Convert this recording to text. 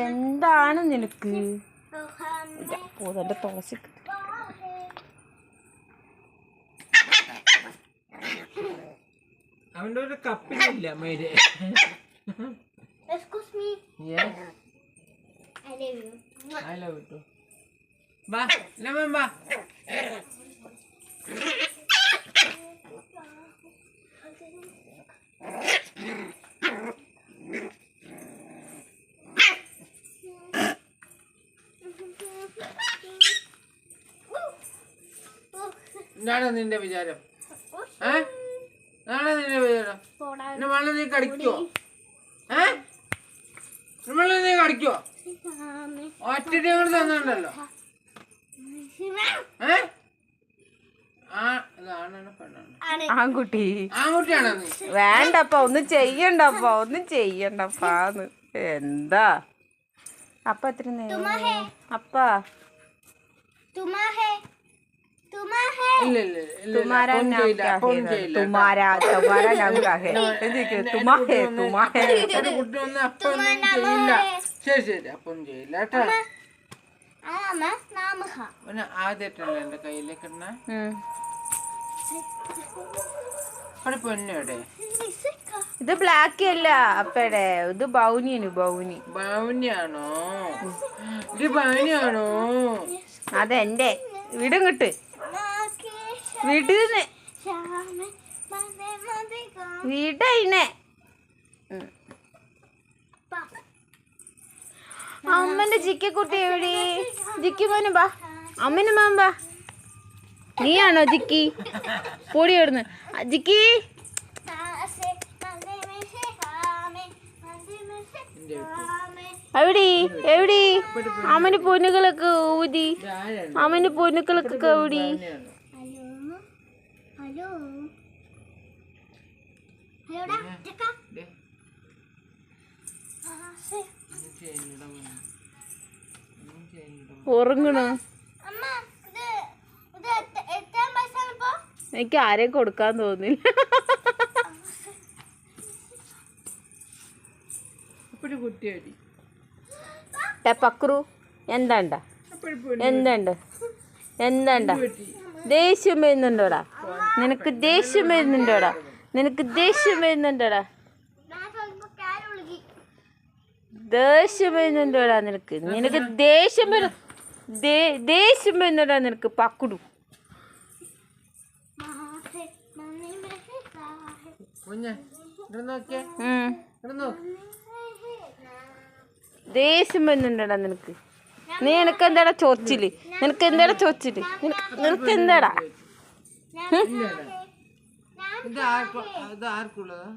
എന്താണ് നിനക്ക്? തുളസി അവന്റെ ഒരു കപ്പിലില്ല മേര്. I love you too. Ba, naman ba? എന്താണ് നിന്റെ വിചാരം? എന്താണ് നിന്റെ വിചാരം? നമ്മളെ നീ കടിക്കോ? നമ്മളെ നീ കടിക്കോ? ഒറ്റ തന്നുണ്ടല്ലോ. ആൺകുട്ടി ആൺകുട്ടിയാണോ നീ? വേണ്ടപ്പ ഒന്നും ചെയ്യണ്ടപ്പ ചെയ്യണ്ടപ്പാന്ന്. എന്താ അപ്പ എത്ര നേരം അപ്പ तुम्हारा नाम क्या है? तुम्हारा नाम क्या है? तुम्हारे ശരി അപ്പം ചെയ്യില്ല കേട്ടോ. ആദ്യമായിട്ടല്ലേ എന്റെ കയ്യിലേക്ക് പൊന്നോടെ. ഇത് ബ്ലാക്ക് അല്ല അപ്പടെ, ഇത് ബൗനിയാണ്. ബൗനിയാണോ? ഇത് ബൗനിയാണോ? അതെന്റെ വിടും കിട്ട് വിടുന്ന് വിടയിനെ. അമ്മന്റെ ജിക്കുട്ടി എവിടെ? ജിക്കി മോനെ ബാ, അമ്മന് മാൻ ബാ. നീയാണോ ജിക്കി? പൊടി എവിടുന്ന് ജിക്കി? എവിടെ അമ്മന് പൊന്നുകളൊക്കെ ഊതി, അമ്മന് പൊന്നുകളൊക്കെ കൗടി. ഉറങ്ങണോ? എനിക്ക് ആരെയും കൊടുക്കാൻ തോന്നില്ല. പക്രു എന്താണ്ട ദേഷ്യം വരുന്നുണ്ടോടാ നിനക്ക്? ദേഷ്യം വരുന്നുണ്ടോടാ നിനക്ക്? ദേഷ്യം വരുന്നുണ്ടോടാ നിനക്ക്? നിനക്ക് ദേഷ്യം വരുന്നുണ്ടോ നിനക്ക്? പക്കുടു ദേഷ്യം വരുന്നുണ്ടോടാ നിനക്ക്? നിനക്ക് എന്താടാ ചോച്ചില്? നിനക്ക് എന്താടാ ചോച്ചില്? നിനക്ക് എന്താടാ? ഇത് ആർക്കുള്ളതാ?